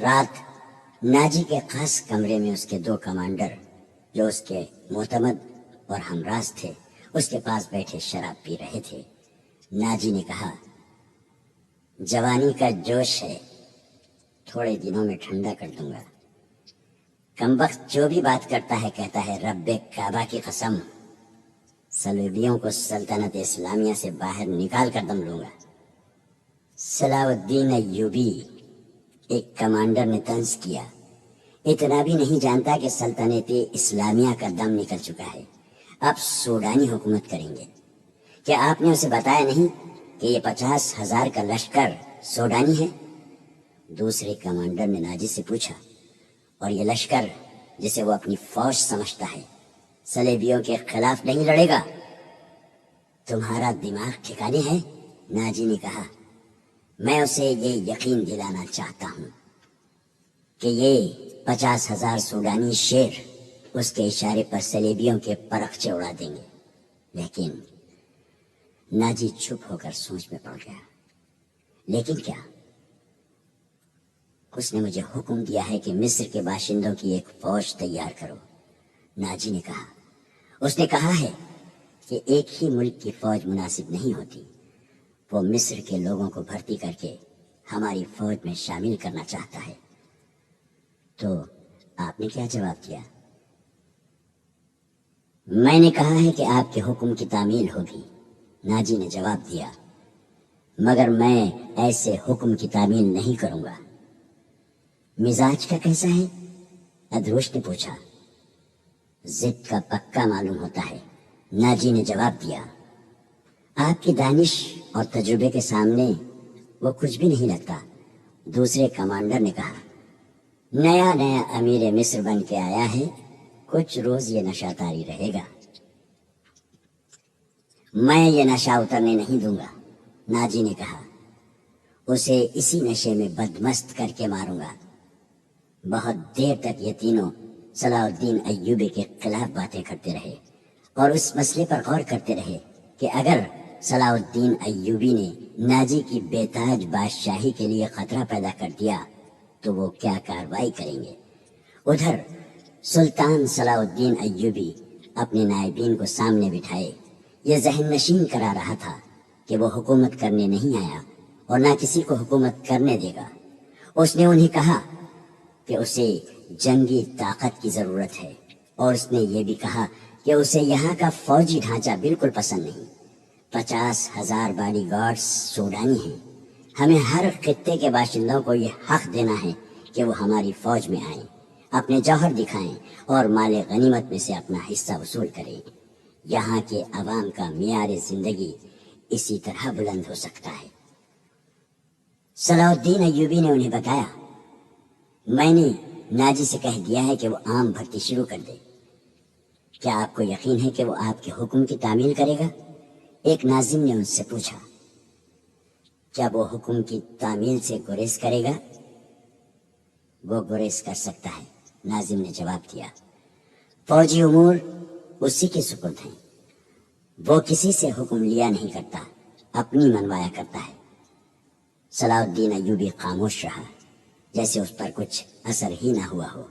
رات ناجی کے خاص کمرے میں اس کے 2 کمانڈر جو اس کے معتمد اور ہمراز تھے اس کے پاس بیٹھے شراب پی رہے تھے۔ ناجی نے کہا، جوانی کا جوش ہے، تھوڑے دنوں میں ٹھنڈا کر دوں گا۔ کمبخت جو بھی بات کرتا ہے کہتا ہے رب کعبہ کی قسم، صلیبیوں کو سلطنت اسلامیہ سے باہر نکال کر دم لوں گا۔ صلاح الدین ایوبی، ایک کمانڈر نے طنز کیا، اتنا بھی نہیں جانتا کہ سلطنت اسلامیہ کا دم نکل چکا ہے، اب سوڈانی حکومت کریں گے۔ کیا آپ نے اسے بتایا نہیں کہ یہ 50,000 کا لشکر سوڈانی ہے؟ دوسرے کمانڈر نے ناجی سے پوچھا، اور یہ لشکر جسے وہ اپنی فوج سمجھتا ہے صلیبیوں کے خلاف نہیں لڑے گا؟ تمہارا دماغ ٹھکانے ہے؟ ناجی نے کہا، میں اسے یہ یقین دلانا چاہتا ہوں کہ یہ 50,000 سوڈانی شیر اس کے اشارے پر صلیبیوں کے پرخچے اڑا دیں گے۔ لیکن ناجی چپ ہو کر سوچ میں پڑ گیا۔ لیکن کیا؟ اس نے مجھے حکم دیا ہے کہ مصر کے باشندوں کی ایک فوج تیار کرو۔ ناجی نے کہا، اس نے کہا ہے کہ ایک ہی ملک کی فوج مناسب نہیں ہوتی، وہ مصر کے لوگوں کو بھرتی کر کے ہماری فوج میں شامل کرنا چاہتا ہے۔ تو آپ نے کیا جواب دیا؟ میں نے کہا ہے کہ آپ کے حکم کی تعمیل ہوگی، ناجی نے جواب دیا، مگر میں ایسے حکم کی تعمیل نہیں کروں گا۔ مزاج کا کیسا ہے؟ ادروش نے پوچھا۔ ضد کا پکا معلوم ہوتا ہے، ناجی نے جواب دیا، آپ کی دانش اور تجربے کے سامنے وہ کچھ بھی نہیں لگتا۔ دوسرے کمانڈر نے کہا، نیا نیا امیر مصر بن کے آیا ہے، کچھ روز یہ نشہ طاری رہے گا۔ میں یہ نشہ اترنے نہیں دوں گا، ناجی نے کہا، اسے اسی نشے میں بدمست کر کے ماروں گا۔ بہت دیر تک یہ تینوں صلاح الدین ایوبی کے خلاف باتیں کرتے رہے اور اس مسئلے پر غور کرتے رہے کہ اگر صلاح الدین ایوبی نے ناجی کی بے تاج بادشاہی کے لیے خطرہ پیدا کر دیا تو وہ کیا کارروائی کریں گے۔ ادھر سلطان صلاح الدین ایوبی اپنے نائبین کو سامنے بٹھائے یہ ذہن نشین کرا رہا تھا کہ وہ حکومت کرنے نہیں آیا اور نہ کسی کو حکومت کرنے دے گا۔ اس نے انہیں کہا کہ اسے جنگی طاقت کی ضرورت ہے، اور اس نے یہ بھی کہا کہ اسے یہاں کا فوجی ڈھانچہ بالکل پسند نہیں۔ 50,000 باڈی گارڈز سوڈانی ہیں، ہمیں ہر خطے کے باشندوں کو یہ حق دینا ہے کہ وہ ہماری فوج میں آئیں، اپنے جوہر دکھائیں اور مال غنیمت میں سے اپنا حصہ وصول کریں۔ یہاں کے عوام کا معیار زندگی اسی طرح بلند ہو سکتا ہے۔ صلاح الدین ایوبی نے انہیں بتایا، میں نے ناجی سے کہہ دیا ہے کہ وہ عام بھرتی شروع کر دے۔ کیا آپ کو یقین ہے کہ وہ آپ کے حکم کی تعمیل کرے گا؟ ایک ناظم نے ان سے پوچھا، کیا وہ حکم کی تعمیل سے گریز کرے گا؟ وہ گریز کر سکتا ہے، ناظم نے جواب دیا، فوجی امور اسی کے سپرد ہیں، وہ کسی سے حکم لیا نہیں کرتا، اپنی منوایا کرتا ہے۔ صلاح الدین ایوبی خاموش رہا، جیسے اس پر کچھ اثر ہی نہ ہوا ہو۔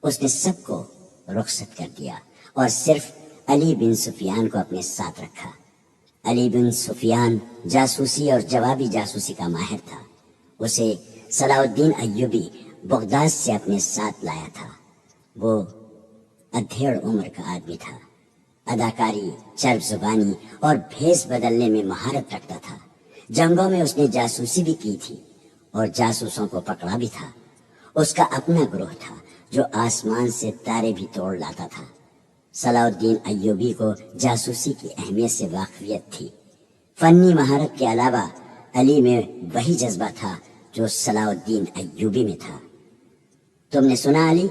اس نے سب کو رخصت کر دیا اور صرف علی بن سفیان کو اپنے ساتھ رکھا۔ علی بن سفیان جاسوسی اور جوابی جاسوسی کا ماہر تھا۔ اسے صلاح الدین ایوبی بغداد سے اپنے ساتھ لایا تھا۔ وہ ادھیڑ عمر کا آدمی تھا، اداکاری، چرب زبانی اور بھیس بدلنے میں مہارت رکھتا تھا۔ جنگوں میں اس نے جاسوسی بھی کی تھی اور جاسوسوں کو پکڑا بھی تھا۔ اس کا اپنا گروہ تھا جو آسمان سے تارے بھی توڑ لاتا تھا۔ صلاح الدین ایوبی کو جاسوسی کی اہمیت سے واقفیت تھی۔ فنی مہارت کے علاوہ علی میں وہی جذبہ تھا جو صلاح الدین ایوبی میں تھا۔ تم نے سنا علی؟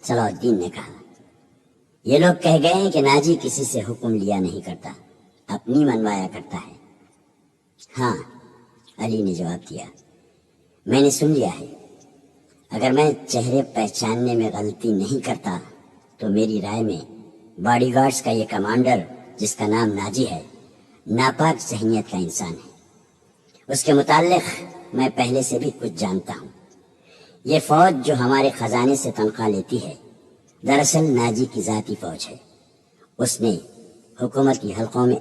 صلاح الدین نے کہا، یہ لوگ کہہ گئے ہیں کہ ناجی کسی سے حکم لیا نہیں کرتا، اپنی منوایا کرتا ہے۔ ہاں، علی نے جواب دیا، میں نے سن لیا ہے۔ اگر میں چہرے پہچاننے میں غلطی نہیں کرتا تو میری رائے میں باڈی گارڈز کا یہ کمانڈر جس کا نام ناجی ہے ناپاک ذہنیت کا انسان ہے۔ اس کے متعلق میں پہلے سے بھی کچھ جانتا ہوں۔ یہ فوج جو ہمارے خزانے سے تنخواہ لیتی ہے دراصل ناجی کی ذاتی فوج ہے۔ اس نے حکومت کی حلقوں میں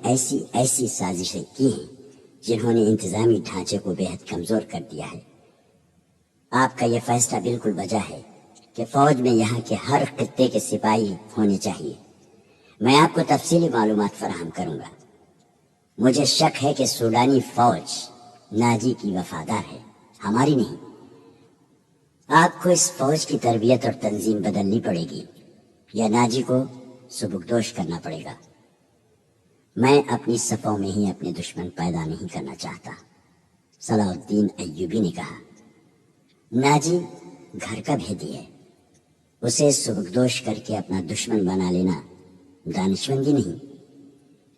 ایسی سازشیں کی ہیں جنہوں نے انتظامی ڈھانچے کو بے حد کمزور کر دیا ہے۔ آپ کا یہ فیصلہ بالکل بجا ہے کہ فوج میں یہاں کے ہر خطے کے سپاہی ہونے چاہیے۔ میں آپ کو تفصیلی معلومات فراہم کروں گا۔ مجھے شک ہے کہ سوڈانی فوج ناجی کی وفادار ہے، ہماری نہیں۔ آپ کو اس فوج کی تربیت اور تنظیم بدلنی پڑے گی یا ناجی کو سبکدوش کرنا پڑے گا۔ میں اپنی صفوں میں ہی اپنے دشمن پیدا نہیں کرنا چاہتا، صلاح الدین ایوبی نے کہا۔ ناجی گھر کا بھیدی ہے، اسے سبکدوش کر کے اپنا دشمن بنا لینا دانشمندی نہیں۔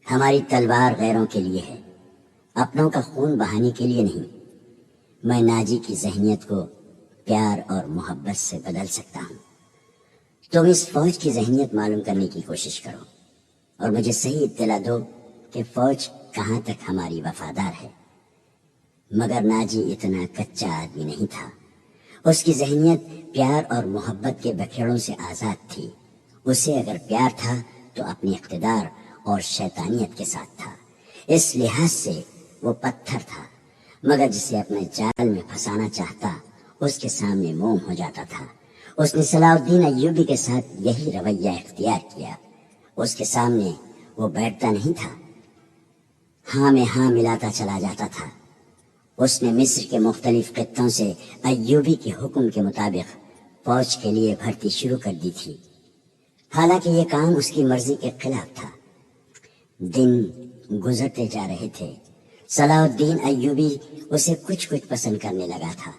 ہماری تلوار غیروں کے لیے ہے، اپنوں کا خون بہانے کے لیے نہیں۔ میں ناجی کی ذہنیت کو پیار اور محبت سے بدل سکتا ہوں۔ تم اس فوج کی ذہنیت معلوم کرنے کی کوشش کرو اور مجھے صحیح اطلاع دو کہ فوج کہاں تک ہماری وفادار ہے۔ مگر ناجی اتنا کچا آدمی نہیں تھا، اس کی ذہنیت پیار اور محبت کے بکھیڑوں سے آزاد تھی۔ اسے اگر پیار تھا تو اپنی اقتدار اور شیطانیت کے ساتھ تھا، اس لحاظ سے وہ پتھر تھا، مگر جسے اپنے جال میں پھنسانا چاہتا اس کے سامنے موم ہو جاتا تھا۔ اس نے صلاح الدین ایوبی کے ساتھ یہی رویہ اختیار کیا۔ اس کے سامنے وہ بیٹھتا نہیں تھا، ہاں میں ہاں ملاتا چلا جاتا تھا۔ اس نے مصر کے مختلف خطوں سے ایوبی کے حکم کے مطابق فوج کے لیے بھرتی شروع کر دی تھی، حالانکہ یہ کام اس کی مرضی کے خلاف تھا۔ دن گزرتے جا رہے تھے، صلاح الدین ایوبی اسے کچھ پسند کرنے لگا تھا۔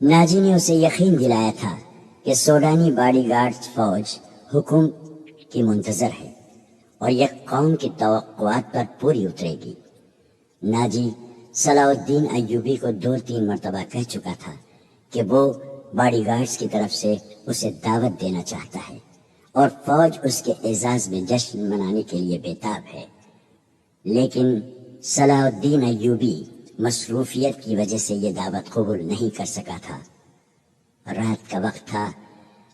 ناجی نے اسے یقین دلایا تھا کہ سوڈانی باڈی گارڈ فوج حکم کی منتظر ہے اور یہ قوم کی توقعات پر پوری اترے گی۔ ناجی صلاح الدین ایوبی کو 2-3 مرتبہ کہہ چکا تھا کہ وہ باڈی گارڈز کی طرف سے اسے دعوت دینا چاہتا ہے اور فوج اس کے اعزاز میں جشن منانے کے لیے بیتاب ہے، لیکن صلاح الدین ایوبی مصروفیت کی وجہ سے یہ دعوت قبول نہیں کر سکا تھا۔ رات کا وقت تھا،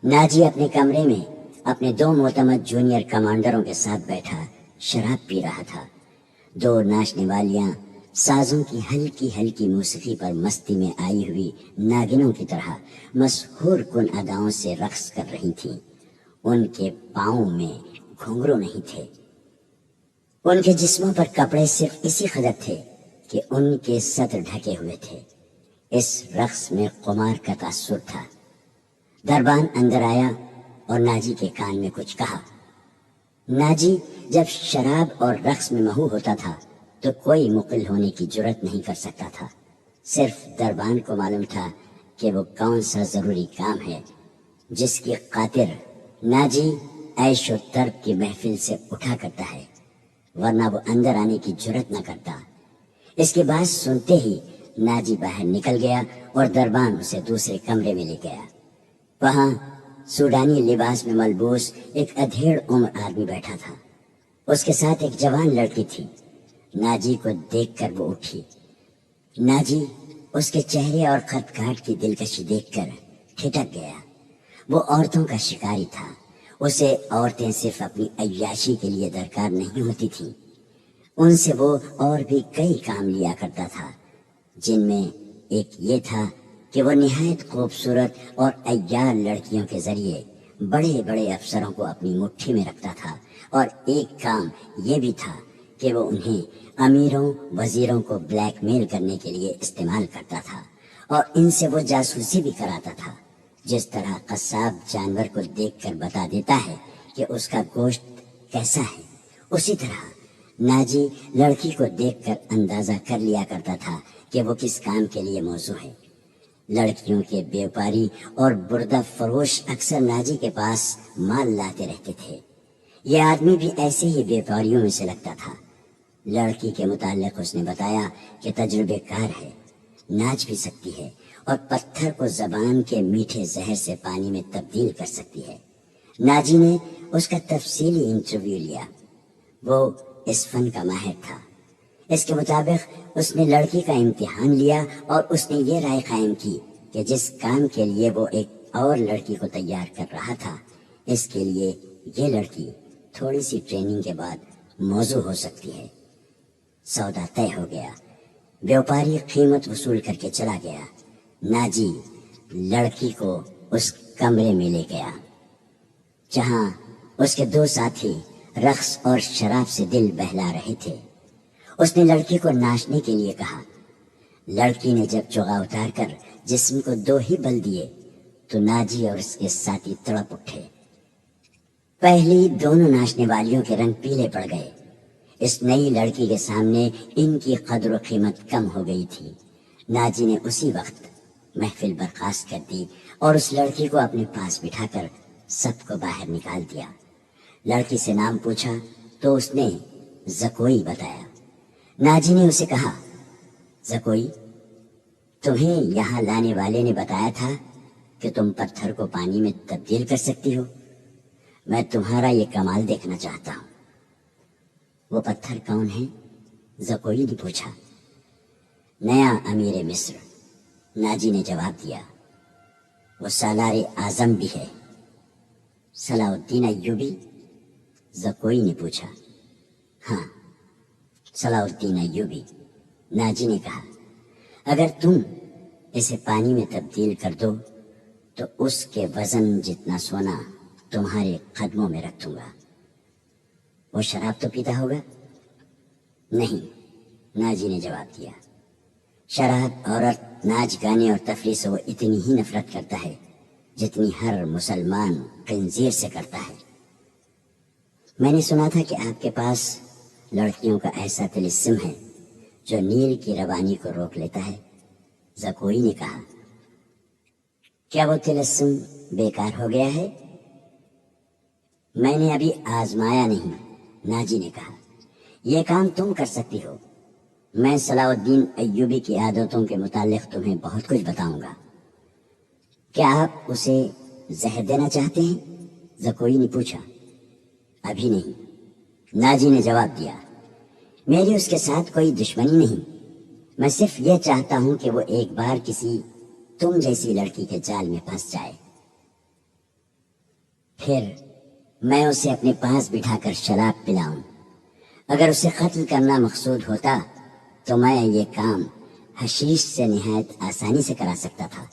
ناجی اپنے کمرے میں اپنے 2 معتمد جونیئر کمانڈروں کے ساتھ بیٹھا شراب پی رہا تھا۔ 2 ناچنے والیاں سازوں کی ہلکی ہلکی موسیقی پر مستی میں آئی ہوئی ناگنوں کی طرح مسحور کن اداؤں سے رقص کر رہی تھیں۔ ان کے پاؤں میں گھنگرو نہیں تھے، ان کے جسموں پر کپڑے صرف اسی قدر تھے کہ ان کے صدر ڈھکے ہوئے تھے۔ اس رقص میں قمار کا تاثر تھا۔ دربان اندر آیا اور ناجی کے کان میں کچھ کہا۔ ناجی جب شراب اور رقص میں محو ہوتا تھا تو کوئی مقل ہونے کی جرت نہیں کر سکتا تھا۔ صرف دربان کو معلوم تھا کہ وہ کون سا ضروری کام ہے جس کی خاطر ناجی عیش و طرب کی محفل سے اٹھا کرتا ہے، ورنہ وہ اندر آنے کی جرت نہ کرتا۔ اس کی بات سنتے ہی ناجی باہر نکل گیا اور دربان اسے دوسرے کمرے میں لے گیا۔ وہاں سوڈانی لباس میں ملبوس ایک ادھیڑ عمر آدمی بیٹھا تھا، اس کے ساتھ ایک جوان لڑکی تھی۔ ناجی کو دیکھ کر وہ اٹھی۔ ناجی اس کے چہرے اور خط کاٹ کی دلکشی دیکھ کر ٹھٹک گیا۔ وہ عورتوں کا شکاری تھا، اسے عورتیں صرف اپنی عیاشی کے لیے درکار نہیں ہوتی تھیں، ان سے وہ اور بھی کئی کام لیا کرتا تھا، جن میں ایک یہ تھا کہ وہ نہایت خوبصورت اور عیار لڑکیوں کے ذریعے بڑے بڑے افسروں کو اپنی مٹھی میں رکھتا تھا، اور ایک کام یہ بھی تھا کہ وہ انہیں امیروں وزیروں کو بلیک میل کرنے کے لیے استعمال کرتا تھا، اور ان سے وہ جاسوسی بھی کراتا تھا۔ جس طرح قصاب جانور کو دیکھ کر بتا دیتا ہے کہ اس کا گوشت کیسا ہے، اسی طرح ناجی لڑکی کو دیکھ کر اندازہ کر لیا کرتا تھا کہ وہ کس کام کے لیے موزوں ہے۔ لڑکیوں کے بیوپاری اور بردہ فروش اکثر ناجی کے پاس مال لاتے رہتے تھے۔ یہ آدمی بھی ایسے ہی بیوپاریوں میں سے لگتا تھا۔ لڑکی کے متعلق اس نے بتایا کہ تجربے کار ہے، ناچ بھی سکتی ہے اور پتھر کو زبان کے میٹھے زہر سے پانی میں تبدیل کر سکتی ہے۔ ناجی نے اس کا تفصیلی انٹرویو لیا۔ وہ اس فن کا ماہر تھا۔ اس کے مطابق اس نے لڑکی کا امتحان لیا اور اس نے یہ رائے قائم کی کہ کہ جس کام کے لیے وہ ایک اور لڑکی کو تیار کر رہا تھا، اس کے لیے یہ لڑکی تھوڑی سی ٹریننگ کے بعد موزوں ہو سکتی ہے۔ سودا طے ہو گیا۔ بیوپاری قیمت وصول کر کے چلا گیا۔ ناجی لڑکی کو اس کمرے میں لے گیا جہاں اس کے دو ساتھی رقص اور شراب سے دل بہلا رہے تھے۔ اس نے لڑکی کو ناچنے کے لیے کہا۔ لڑکی نے جب چوغا اتار کر جسم کو دو ہی بل دیے تو ناجی اور اس کے ساتھی تڑپ اٹھے۔ پہلی دونوں ناچنے والیوں کے رنگ پیلے پڑ گئے۔ اس نئی لڑکی کے سامنے ان کی قدر و قیمت کم ہو گئی تھی۔ ناجی نے اسی وقت محفل برخاست کر دی اور اس لڑکی کو اپنے پاس بٹھا کر سب کو باہر نکال دیا۔ لڑکی سے نام پوچھا تو اس نے زکوئی بتایا۔ ناجی نے اسے کہا، زکوئی، تمہیں یہاں لانے والے نے بتایا تھا کہ تم پتھر کو پانی میں تبدیل کر سکتی ہو۔ میں تمہارا یہ کمال دیکھنا چاہتا ہوں۔ وہ پتھر کون ہے؟ زکوئی نے پوچھا۔ نیا امیر مصر، ناجی نے جواب دیا۔ وہ سالار اعظم بھی ہے۔ صلاح الدین ایوبی؟ زکوئی نے پوچھا۔ ہاں، صلاح الدین ایوبی، ناجی نے کہا۔ اگر تم اسے پانی میں تبدیل کر دو تو اس کے وزن جتنا سونا تمہارے قدموں میں رکھ دوں گا۔ وہ شراب تو پیتا ہوگا؟ نہیں، ناجی نے جواب دیا۔ شراب، عورت، ناچ گانے اور تفریح سے وہ اتنی ہی نفرت کرتا ہے جتنی ہر مسلمان خنزیر سے کرتا ہے۔ میں نے سنا تھا کہ آپ کے پاس لڑکیوں کا ایسا طلسم ہے جو نیل کی روانی کو روک لیتا ہے۔ زکوئی نے کہا۔ کیا وہ طلسم بیکار ہو گیا ہے؟ میں نے ابھی آزمایا نہیں، ناجی نے کہا۔ یہ کام تم کر سکتی ہو۔ میں صلاح الدین ایوبی کی عادتوں کے متعلق تمہیں بہت کچھ بتاؤں گا۔ کیا آپ اسے زہر دینا چاہتے ہیں؟ زکوئی نے پوچھا۔ ابھی نہیں، ناجی نے جواب دیا۔ میری اس کے ساتھ کوئی دشمنی نہیں، میں صرف یہ چاہتا ہوں کہ وہ ایک بار کسی تم جیسی لڑکی کے جال میں پھنس جائے، پھر میں اسے اپنے پاس بٹھا کر شراب پلاؤں۔ اگر اسے قتل کرنا مقصود ہوتا تو میں یہ کام حشیش سے نہایت آسانی سے کرا سکتا تھا۔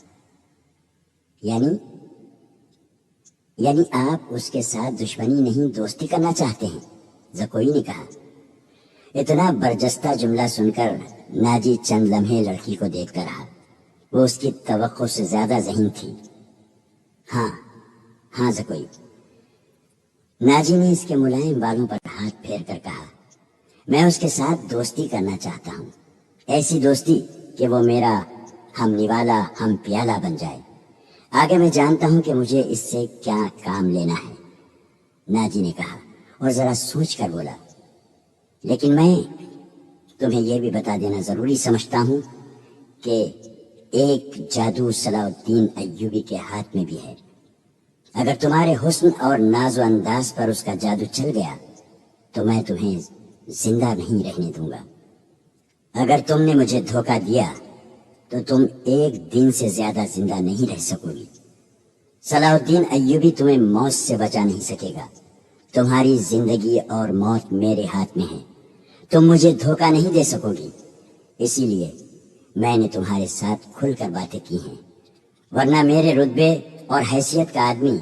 یعنی آپ اس کے ساتھ دشمنی نہیں، دوستی کرنا چاہتے ہیں؟ زکوئی نے کہا۔ اتنا برجستہ جملہ سن کر ناجی چند لمحے لڑکی کو دیکھتا رہا۔ وہ اس کی توقع سے زیادہ ذہین تھی۔ ہاں زکوئی، ناجی نے اس کے ملائم بالوں پر ہاتھ پھیر کر کہا۔ میں اس کے ساتھ دوستی کرنا چاہتا ہوں، ایسی دوستی کہ وہ میرا ہم نوالا، ہم پیالہ بن جائے۔ آگے میں جانتا ہوں کہ مجھے اس سے کیا کام لینا ہے، ناجی نے کہا اور ذرا سوچ کر بولا۔ لیکن میں تمہیں یہ بھی بتا دینا ضروری سمجھتا ہوں کہ ایک جادو صلاح الدین ایوبی کے ہاتھ میں بھی ہے۔ اگر تمہارے حسن اور ناز و انداز پر اس کا جادو چل گیا تو میں تمہیں زندہ نہیں رہنے دوں گا۔ اگر تم نے مجھے دھوکہ دیا تو تم ایک دن سے زیادہ زندہ نہیں رہ سکو گی۔ صلاح الدین ایوبی تمہیں موت سے بچا نہیں سکے گا۔ تمہاری زندگی اور موت میرے ہاتھ میں ہے، تم مجھے دھوکہ نہیں دے سکو گی۔ اسی لیے میں نے تمہارے ساتھ کھل کر باتیں کی ہیں، ورنہ میرے رتبے اور حیثیت کا آدمی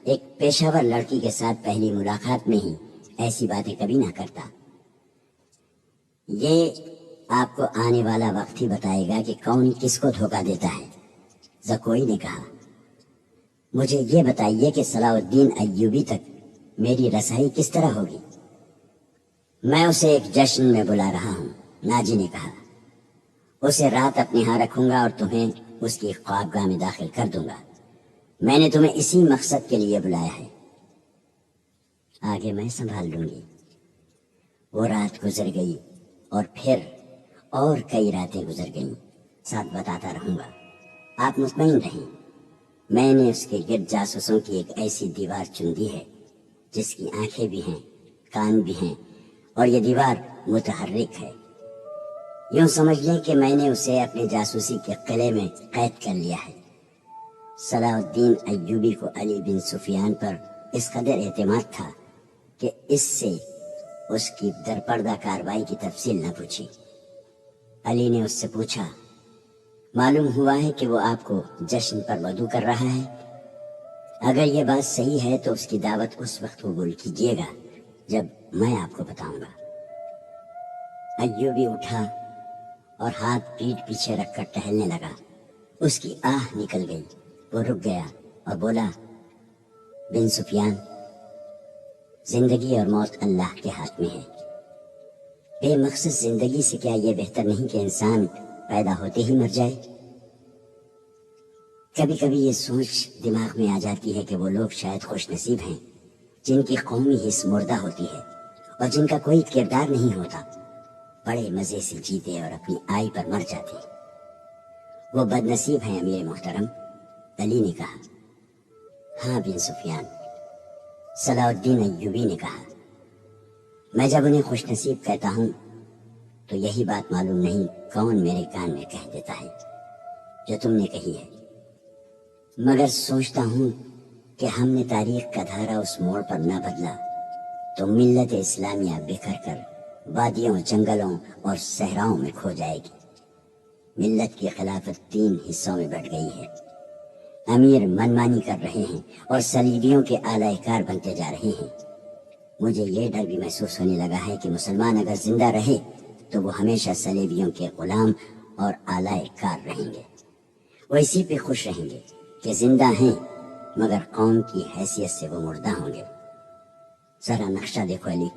ایک پیشہ ور لڑکی کے ساتھ پہلی ملاقات میں ہی ایسی باتیں کبھی نہ کرتا۔ یہ آپ کو آنے والا وقت ہی بتائے گا کہ کون کس کو دھوکہ دیتا ہے، زکوئی نے کہا۔ مجھے یہ بتائیے کہ صلاح الدین ایوبی تک میری رسائی کس طرح ہوگی؟ میں اسے ایک جشن میں بلا رہا ہوں، ناجی نے کہا۔ اسے رات اپنے ہاں رکھوں گا اور تمہیں اس کی خوابگاہ میں داخل کر دوں گا۔ میں نے تمہیں اسی مقصد کے لیے بلایا ہے، آگے میں سنبھال لوں گی۔ وہ رات گزر گئی اور پھر اور کئی راتیں گزر گئیں۔ ساتھ بتاتا رہوں گا، آپ مطمئن رہیں۔ میں نے اس کے گرد جاسوسوں کی ایک ایسی دیوار چن دی ہے جس کی آنکھیں بھی ہیں، کان بھی ہیں، اور یہ دیوار متحرک ہے۔ یوں سمجھ لیں کہ میں نے اسے اپنے جاسوسی کے قلعے میں قید کر لیا ہے۔ صلاح الدین ایوبی کو علی بن سفیان پر اس قدر اعتماد تھا کہ اس سے اس کی درپردہ کارروائی کی تفصیل نہ پوچھی۔ علی نے اس سے پوچھا، معلوم ہوا ہے کہ وہ آپ کو جشن پر مدعو کر رہا ہے؟ اگر یہ بات صحیح ہے تو اس کی دعوت اس وقت قبول کیجیے گا جب میں آپ کو بتاؤں گا۔ ایوبی اٹھا اور ہاتھ پیٹھ پیچھے رکھ کر ٹہلنے لگا۔ اس کی آہ نکل گئی، وہ رک گیا اور بولا، بن سفیان، زندگی اور موت اللہ کے ہاتھ میں ہے۔ بے مقصد زندگی سے کیا یہ بہتر نہیں کہ انسان پیدا ہوتے ہی مر جائے؟ کبھی کبھی یہ سوچ دماغ میں آ جاتی ہے کہ وہ لوگ شاید خوش نصیب ہیں جن کی قومی حص مردہ ہوتی ہے اور جن کا کوئی کردار نہیں ہوتا، بڑے مزے سے جیتے اور اپنی آئی پر مر جاتے۔ وہ بد نصیب ہیں امیر محترم، علی نے کہا۔ ہاں بن سفیان، صلاح الدین ایوبی نے کہا، میں جب انہیں خوش نصیب کہتا ہوں تو یہی بات معلوم نہیں کون میرے کان میں کہہ دیتا ہے جو تم نے کہی ہے، مگر سوچتا ہوں کہ ہم نے تاریخ کا دھارا اس موڑ پر نہ بدلا تو ملت اسلامیہ بکھر کر وادیوں، جنگلوں اور صحراؤں میں کھو جائے گی۔ ملت کی خلافت 3 حصوں میں بٹ گئی ہے۔ امیر منمانی کر رہے ہیں اور صلیبیوں کے اعلی کار بنتے جا رہے ہیں۔ مجھے یہ ڈر بھی محسوس ہونے لگا ہے کہ مسلمان اگر زندہ رہے تو وہ ہمیشہ صلیبیوں کے غلام اور اعلی کار رہیں گے۔ وہ اسی پہ خوش رہیں گے کہ زندہ ہیں مگر قوم کی حیثیت سے وہ مردہ ہوں گے۔ ذرا نقشہ دیکھو علی،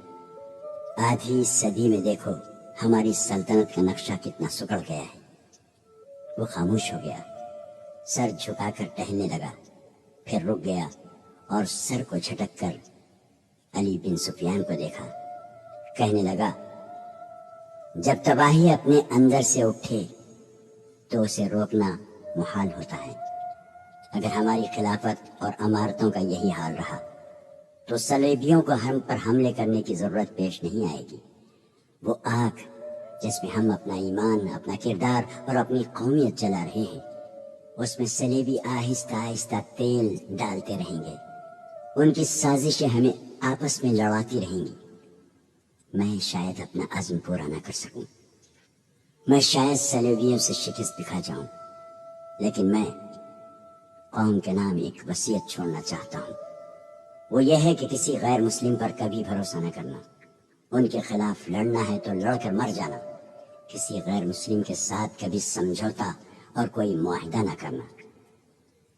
آدھی صدی میں دیکھو ہماری سلطنت کا نقشہ کتنا سکڑ گیا ہے۔ وہ خاموش ہو گیا، سر جھکا کر ٹہلنے لگا، پھر رک گیا اور سر کو جھٹک کر علی بن سفیان کو دیکھا، کہنے لگا، جب تباہی اپنے اندر سے اٹھے تو اسے روکنا محال ہوتا ہے۔ اگر ہماری خلافت اور عمارتوں کا یہی حال رہا تو صلیبیوں کو ہم پر حملے کرنے کی ضرورت پیش نہیں آئے گی۔ وہ آگ جس میں ہم اپنا ایمان، اپنا کردار اور اپنی قومیت جلا رہے ہیں، اس میں صلیبی آہستہ آہستہ تیل ڈالتے رہیں گے۔ ان کی سازشیں ہمیں آپس میں لڑاتی رہیں گی۔ میں شاید اپنا عزم پورا نہ کر سکوں، میں شاید صلیبیوں سے شکست دکھا جاؤں، لیکن میں قوم کے نام ایک وصیت چھوڑنا چاہتا ہوں۔ وہ یہ ہے کہ کسی غیر مسلم پر کبھی بھروسہ نہ کرنا۔ ان کے خلاف لڑنا ہے تو لڑ کر مر جانا، کسی غیر مسلم کے ساتھ کبھی سمجھوتا اور کوئی معاہدہ نہ کرنا۔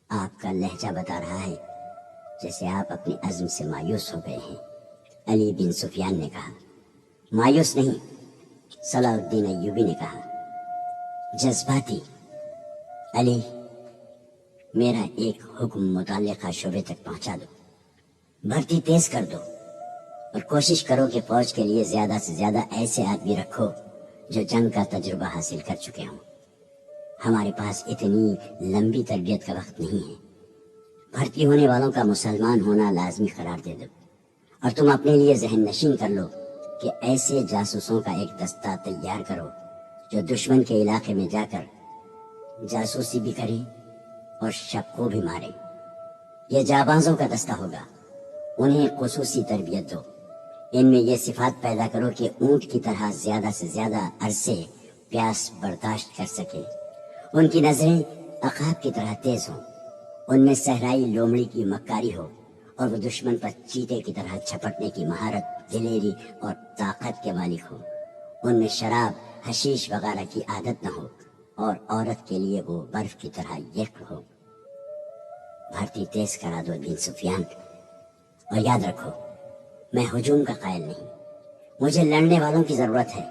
آپ کا لہجہ بتا رہا ہے جیسے آپ اپنے عزم سے مایوس ہو گئے ہیں، علی بن سفیان نے کہا۔ مایوس نہیں، صلاح الدین ایوبی نے کہا، جذباتی۔ علی، میرا ایک حکم متعلقہ شعبے تک پہنچا دو، بھرتی تیز کر دو اور کوشش کرو کہ فوج کے لیے زیادہ سے زیادہ ایسے آدمی رکھو جو جنگ کا تجربہ حاصل کر چکے ہوں۔ ہمارے پاس اتنی لمبی تربیت کا وقت نہیں ہے۔ بھرتی ہونے والوں کا مسلمان ہونا لازمی قرار دے دو اور تم اپنے لیے ذہن نشین کر لو کہ ایسے جاسوسوں کا ایک دستہ تیار کرو جو دشمن کے علاقے میں جا کر جاسوسی بھی کریں اور شب کو بھی ماریں۔ یہ جابازوں کا دستہ ہوگا، انہیں خصوصی تربیت دو۔ ان میں یہ صفات پیدا کرو کہ اونٹ کی طرح زیادہ سے زیادہ عرصے پیاس برداشت کر سکے۔ ان کی نظریں عقاب کی طرح تیز ہوں، ان میں صحرائی لومڑی کی مکاری ہو اور وہ دشمن پر چیتے کی طرح چھپٹنے کی مہارت، دلیری اور طاقت کے مالک ہو۔ ان میں شراب، حشیش وغیرہ کی عادت نہ ہو اور عورت کے لیے وہ برف کی طرح یکر ہو۔ بھرتی تیز کرا دو بن سفیان، اور یاد رکھو میں ہجوم کا قائل نہیں، مجھے لڑنے والوں کی ضرورت ہے،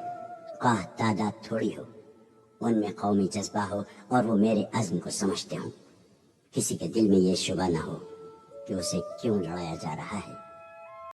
خواہ تعداد تھوڑی ہو، ان میں قومی جذبہ ہو اور وہ میرے عزم کو سمجھتے ہوں۔ کسی کے دل میں یہ شبہ نہ ہو کہ اسے کیوں لڑایا جا رہا ہے۔